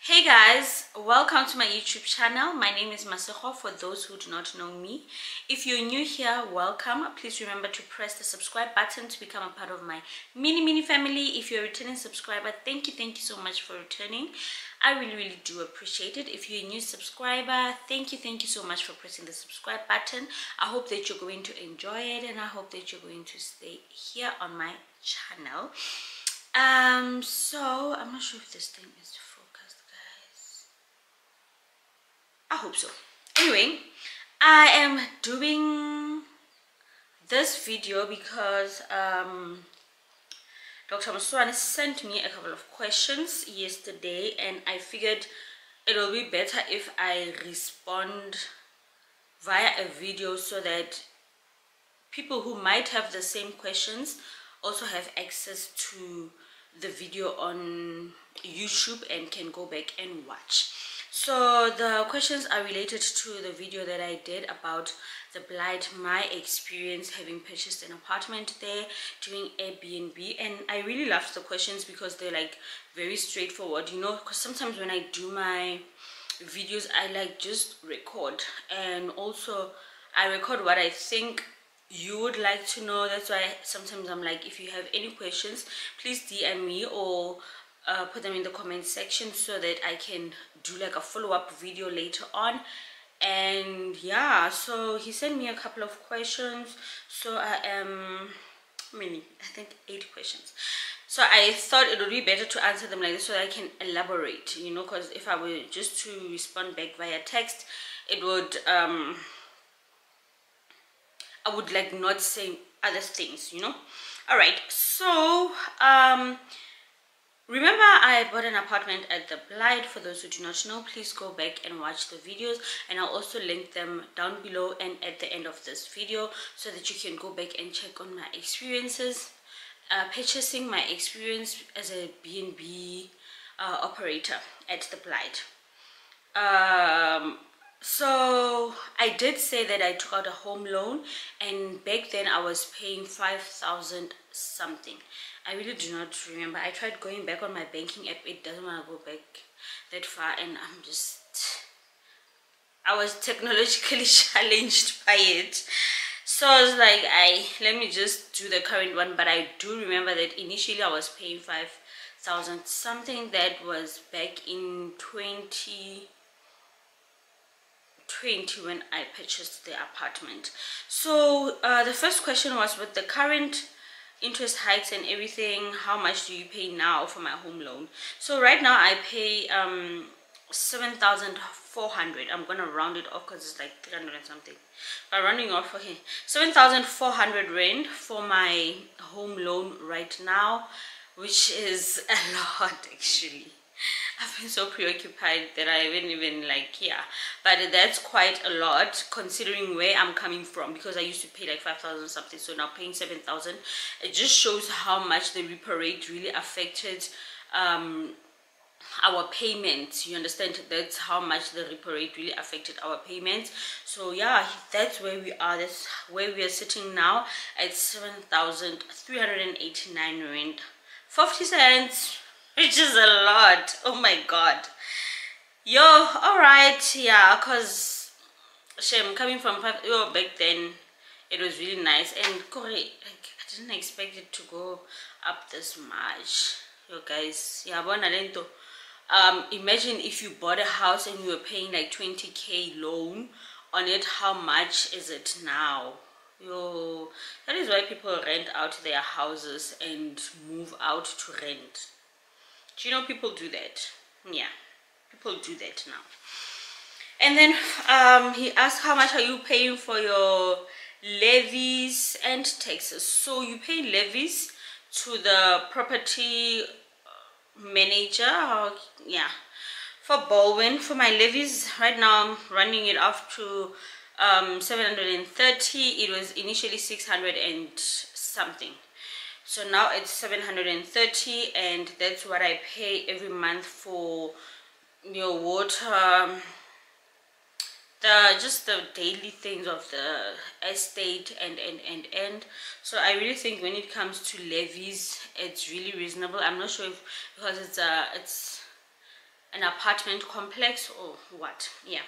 Hey guys, welcome to my YouTube channel. My name is Masego for those who do not know me. If you're new here, welcome. Please remember to press the subscribe button to become a part of my mini family. If you're a returning subscriber, thank you so much for returning. I really do appreciate it. If you're a new subscriber, thank you so much for pressing the subscribe button. I hope that you're going to enjoy it, and I hope that you're going to stay here on my channel. So I'm not sure if this thing is focused, guys. I hope so. Anyway, I am doing this video because Dr. Muswane sent me a couple of questions yesterday, and I figured it will be better if I respond via a video so that people who might have the same questions also have access to the video on YouTube and can go back and watch. So the questions are related to the video that I did about the Blyde, my experience having purchased an apartment there, doing Airbnb. And I really loved the questions because they're like very straightforward, you know, because sometimes when I do my videos I like just record, and also I record what I think you would like to know. That's why sometimes I'm like, if you have any questions, please DM me or put them in the comment section so that I can do like a follow-up video later on. And yeah, so he sent me a couple of questions, so I think 8 questions. So I thought it would be better to answer them like this so that I can elaborate, you know, because if I were just to respond back via text, it would I would like not say other things, you know. All right, so remember I bought an apartment at the Blyde. For those who do not know, please go back and watch the videos, and I'll also link them down below and at the end of this video so that you can go back and check on my experiences purchasing, my experience as a B&B operator at the Blyde. So I did say that I took out a home loan, and back then I was paying 5,000 something. I really do not remember. I tried going back on my banking app. It doesn't want to go back that far, and I was technologically challenged by it. So I was like, let me just do the current one. But I do remember that initially I was paying 5,000 something. That was back in 2020 when I purchased the apartment. So the first question was, with the current interest hikes and everything, how much do you pay now for my home loan? So right now I pay 7,400. I'm gonna round it off because it's like 300 and something, but rounding off, okay, 7,400 rand for my home loan right now, which is a lot actually. I've been so preoccupied that I haven't even but that's quite a lot considering where I'm coming from, because I used to pay like 5,000 something, so now paying 7,000. It just shows how much the repo rate really affected our payments. You understand? That's how much the repo rate really affected our payments. So yeah, that's where we are. That's where we are sitting now at 7,389 rand 50 cents, which is a lot. Oh my god, yo. All right, yeah, because shame coming from back then it was really nice, and like, I didn't expect it to go up this much, yo guys. Yeah, imagine if you bought a house and you were paying like 20k loan on it. How much is it now? Yo, that is why people rent out their houses and move out to rent. Do you know people do that? Yeah, people do that now. And then he asked, how much are you paying for your levies and taxes? So you pay levies to the property manager, or yeah, for Baldwin. For my levies right now, I'm running it off to 730. It was initially 600 and something, so now it's 730, and that's what I pay every month for your water, just the daily things of the estate and so I really think when it comes to levies, it's really reasonable. I'm not sure if because it's an apartment complex or what. Yeah,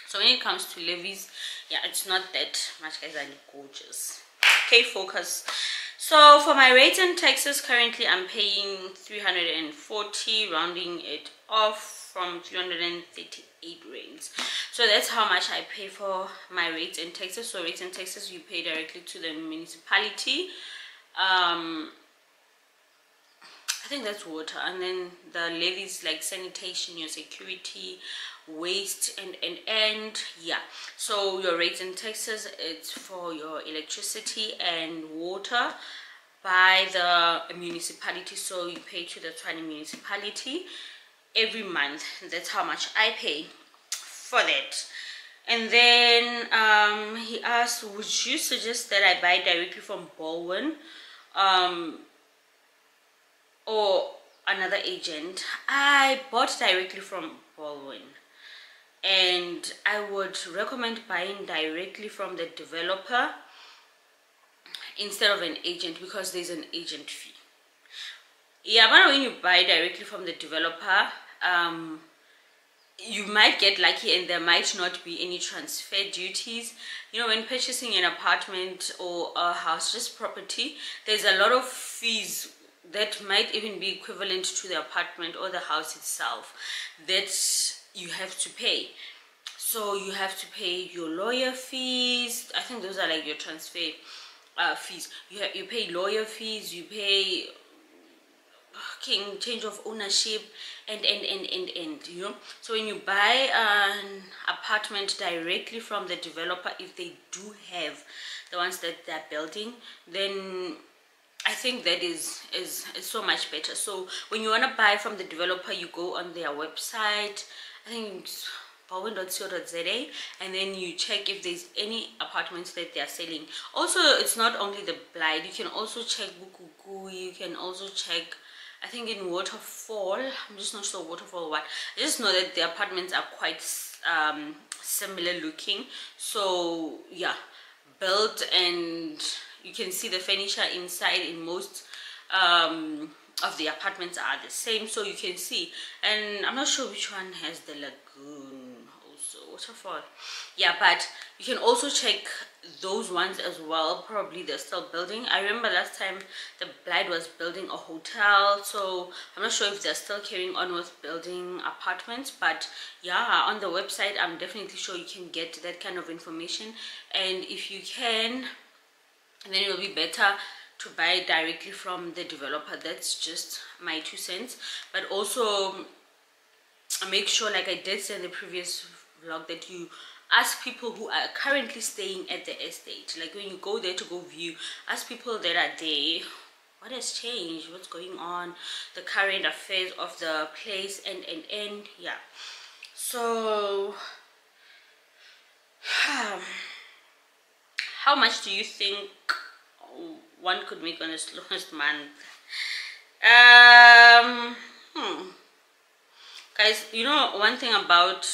so when it comes to Levies, yeah, it's not that much, guys. Are gorgeous. Okay, focus. So for my rates and taxes, currently I'm paying 340, rounding it off from 338 rands. So that's how much I pay for my rates and taxes. So rates and taxes, you pay directly to the municipality. I think that's water, and then the levies like sanitation, your security, waste, and yeah. So your rates and taxes, it's for your electricity and water by the municipality. So you pay to the Tshwane municipality every month. That's how much I pay for that. And then he asked, would you suggest that I buy directly from Bowen or another agent? I bought directly from Baldwin, and I would recommend buying directly from the developer instead of an agent, because there's an agent fee. Yeah, but when you buy directly from the developer, you might get lucky and there might not be any transfer duties. You know, when purchasing an apartment or a house, just property, there's a lot of fees that might even be equivalent to the apartment or the house itself that you have to pay. So you have to pay your lawyer fees. I think those are like your transfer fees. You pay lawyer fees, you pay change of ownership, and you know. So when you buy an apartment directly from the developer, if they do have the ones that they're building, then I think that is so much better. So when you want to buy from the developer, you go on their website, I think it's bowen.co.za, and then you check if there's any apartments that they are selling. Also, it's not only the Blyde, you can also check Bukuku, you can also check, I think, in Waterfall. I'm just not sure Waterfall what. I just know that the apartments are quite similar looking. So yeah, built, and you can see the furniture inside in most of the apartments are the same, so you can see. And I'm not sure which one has the lagoon, also Waterfall. Yeah, but you can also check those ones as well. Probably they're still building. I remember last time the Blyde was building a hotel, so I'm not sure if they're still carrying on with building apartments. But yeah, on the website I'm definitely sure you can get that kind of information. And if you can, then it will be better to buy directly from the developer. That's just my 2 cents. But also make sure, like I did say in the previous vlog, that you ask people who are currently staying at the estate. Like when you go there to go view, ask people that are there what has changed, what's going on, the current affairs of the place, and yeah. So how much do you think one could make on a slowest month? Guys, you know, one thing about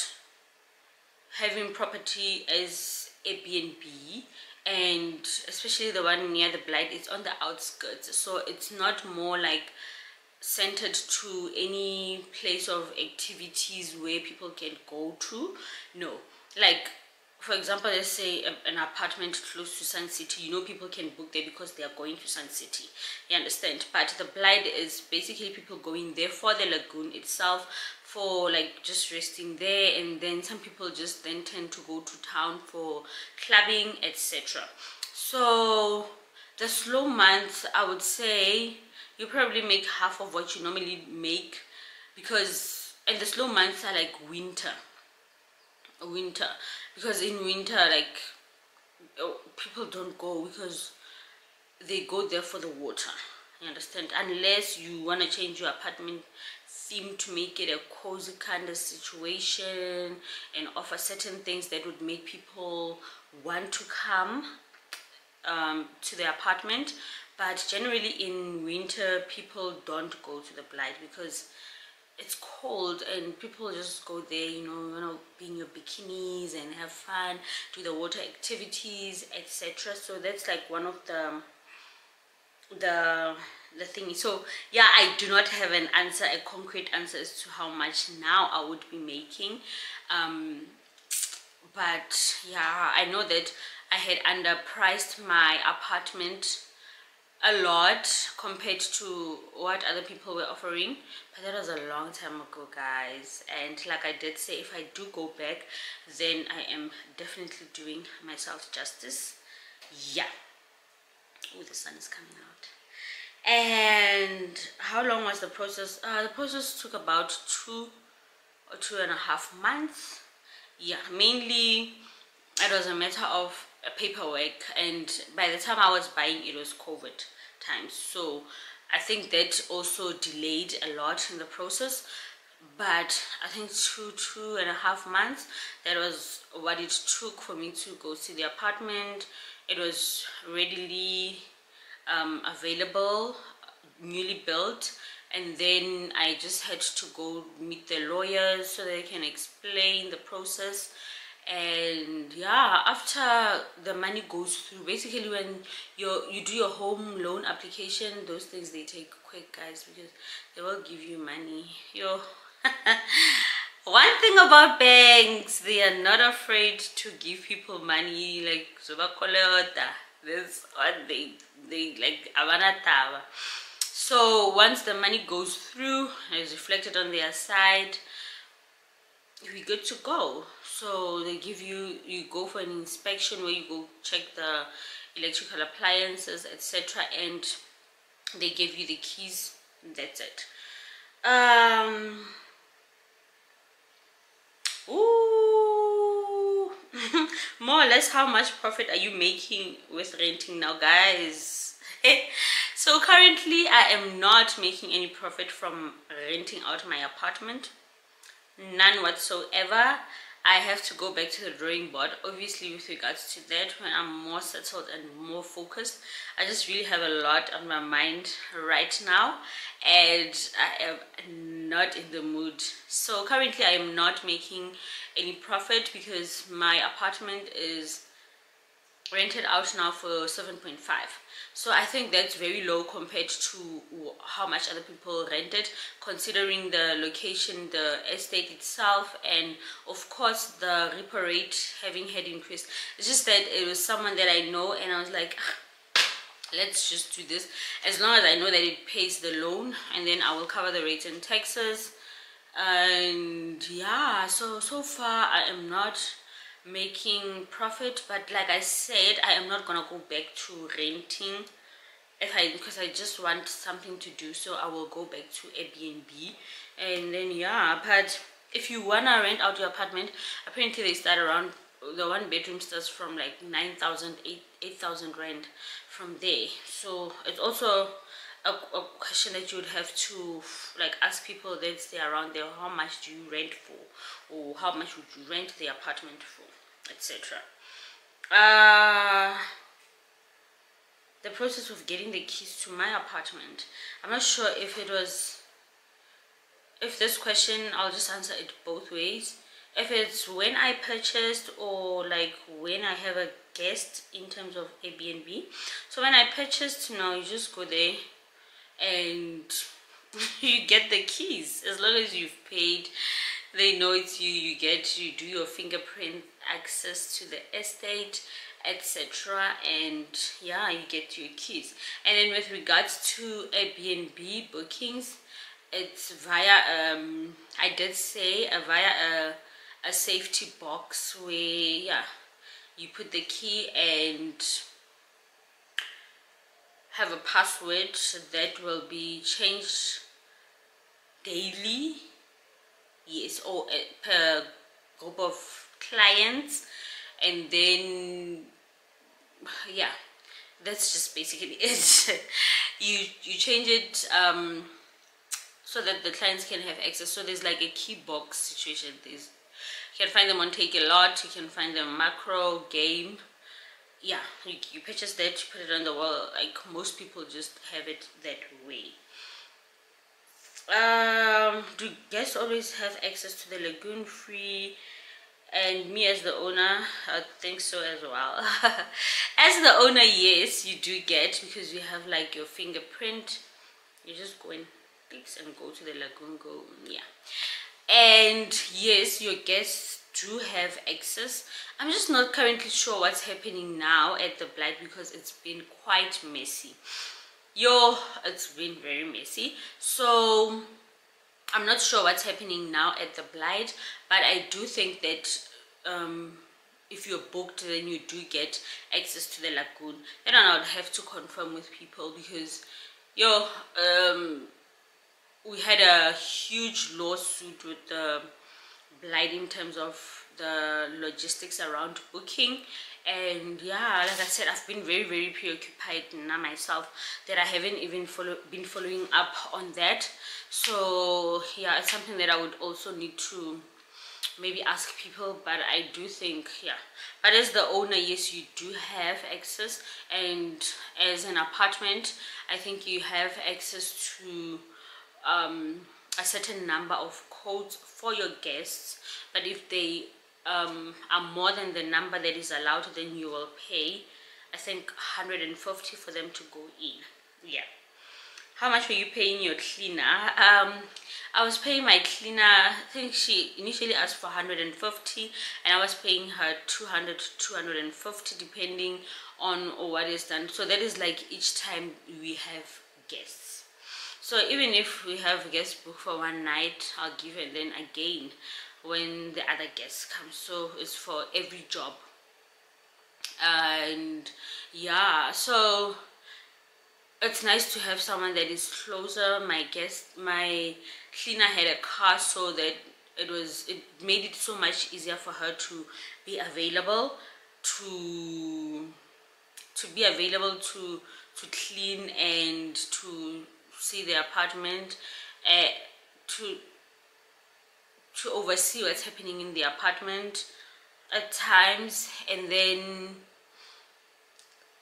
having property as Airbnb, and especially the one near the Blyde, it's on the outskirts, so it's not more like centered to any place of activities where people can go to. No, like for example, let's say an apartment close to Sun City, you know, people can book there because they are going to Sun City, you understand. But the Blyde is basically people going there for the lagoon itself, for like just resting there, and then some people just then tend to go to town for clubbing, etc. So the slow months, I would say you probably make half of what you normally make, because, and the slow months are like winter, because in winter, like, people don't go because they go there for the water, you understand, unless you want to change your apartment theme to make it a cozy kind of situation and offer certain things that would make people want to come to the apartment. But generally in winter, people don't go to the Blyde because it's cold and people just go there, you know, be in your bikinis and have fun, do the water activities, etc. So that's like one of the the thingy. So yeah, I do not have an answer, a concrete answer as to how much now I would be making, but yeah, I know that I had underpriced my apartment a lot compared to what other people were offering, but that was a long time ago, guys. And like I did say, if I do go back, then I am definitely doing myself justice. Yeah. Oh, the sun is coming out. And how long was the process? The process took about 2 or 2.5 months. Yeah, mainly it was a matter of paperwork, and by the time I was buying, it was COVID times, so I think that also delayed a lot in the process. But I think 2.5 months, that was what it took for me to go see the apartment. It was readily available, newly built, and then I just had to go meet the lawyers so they can explain the process. And yeah, after the money goes through, basically when you do your home loan application, those things, they take quick, guys, because they will give you money. One thing about banks, they are not afraid to give people money, like this one, they like avanatava. So once the money goes through and is reflected on their side, we're good to go. So they give you go for an inspection where you go check the electrical appliances, etc., and they give you the keys. That's it. Ooh. More or less, how much profit are you making with renting now, guys? So currently I am not making any profit from renting out my apartment, none whatsoever. I have to go back to the drawing board, obviously, with regards to that, when I'm more settled and more focused. I just really have a lot on my mind right now, and I am not in the mood. So currently I am not making any profit because my apartment is rented out now for 7.5. So I think that's very low compared to how much other people rented, considering the location, the estate itself, and of course the repo rate having had increased. It's just that it was someone that I know, and I was like, let's just do this, as long as I know that it pays the loan, and then I will cover the rates and taxes. And yeah, so far I am not making profit, but like I said, I am not gonna go back to renting because I just want something to do, so I will go back to Airbnb. And then yeah, but if you wanna rent out your apartment, apparently they start around, the one bedroom starts from like 9,000, 8,000 rand from there. So it's also a question that you would have to like ask people that stay around there, how much do you rent for, or how much would you rent the apartment for, etc. The process of getting the keys to my apartment, I'm not sure if this question, I'll just answer it both ways. If it's when I purchased, or like when I have a guest in terms of Airbnb. So when I purchased, you just go there and you get the keys. As long as you've paid, they know it's you. You do your fingerprint access to the estate, etc., and yeah, you get your keys. And then with regards to Airbnb bookings, it's via I did say via a safety box where you put the key and have a password that will be changed daily, yes, or per group of clients. And then yeah, that's just basically it. you change it so that the clients can have access. So there's like a key box situation. You can find them on Take a Lot, you can find them macro game. Yeah, you purchase that, you put it on the wall. Like most people just have it that way. Do guests always have access to the lagoon free? And me as the owner, I think so as well. As the owner, yes, you do get, because you have like your fingerprint You just go and clicks and go to the lagoon. Go, yeah. And yes, your guests do have access. I'm just not currently sure what's happening now at the Blyde because it's been quite messy. It's been very messy. So I'm not sure what's happening now at the Blyde, but I do think that if you're booked, then you do get access to the lagoon. Then I would have to confirm with people because we had a huge lawsuit with the Blyde in terms of the logistics around booking. And yeah, like I said, I've been very preoccupied now myself that I haven't even been following up on that. So yeah, it's something that I would also need to maybe ask people, but I do think, yeah, but as the owner, yes, you do have access. And as an apartment, I think you have access to a certain number of codes for your guests, but if they are more than the number that is allowed, then you will pay, I think, 150 for them to go in. Yeah. How much were you paying your cleaner? I was paying my cleaner, I think she initially asked for 150, and I was paying her 200 to 250 depending on what is done. So that is like each time we have guests. So even if we have guests booked for one night, I'll give it then again when the other guests come. So it's for every job. And yeah, so it's nice to have someone that is closer. My cleaner had a car, so that it made it so much easier for her to be available to clean and to see the apartment, to oversee what's happening in the apartment at times. And then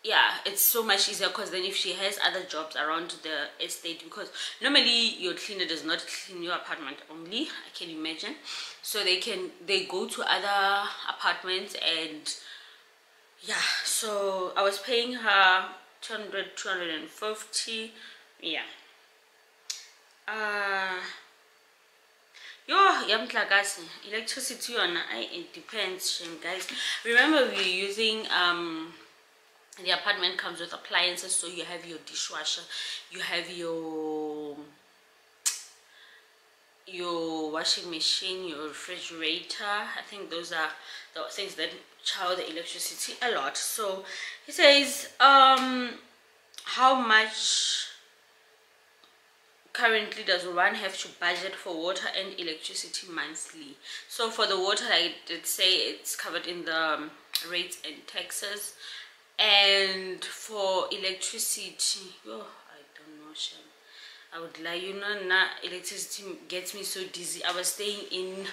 yeah, it's so much easier because then if she has other jobs around the estate, because normally your cleaner does not clean your apartment only, I can imagine, so they go to other apartments. And yeah, so I was paying her 200 250. Yeah. Electricity on it depends, guys. Remember, we're using the apartment comes with appliances, so you have your dishwasher, you have your washing machine, your refrigerator. I think those are the things that chow the electricity a lot. So he says how much currently does one have to budget for water and electricity monthly? So for the water, I did say it's covered in the rates and taxes. And for electricity, I don't know, Shem. I would lie, electricity gets me so dizzy. I was staying in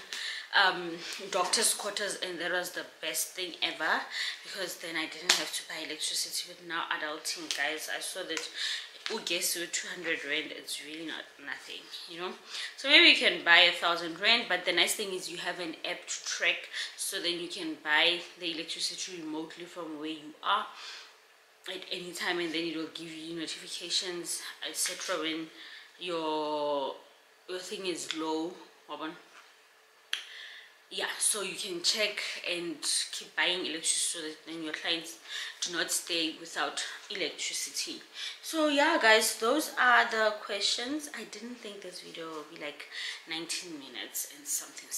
doctor's quarters, and that was the best thing ever, because then I didn't have to buy electricity. But now adulting, guys, I saw that who gets to 200 rand, it's really not nothing, so maybe you can buy 1,000 rand. But the nice thing is you have an app to track, so then you can buy the electricity remotely from where you are at any time, and then it will give you notifications, etc., when your thing is low. Yeah, so you can check and keep buying electricity, so that then your clients do not stay without electricity. So yeah, guys, those are the questions. I didn't think this video will be like 19 minutes and something,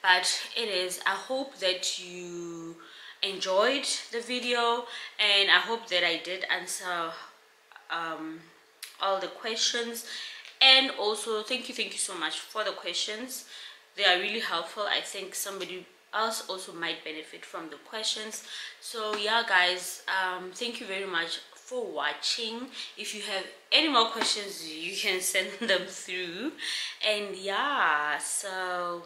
but it is. I hope that you enjoyed the video, and I hope that I did answer all the questions. And also thank you so much for the questions. They are really helpful. I think somebody else also might benefit from the questions. So yeah, guys, thank you very much for watching. If you have any more questions, you can send them through. And yeah, so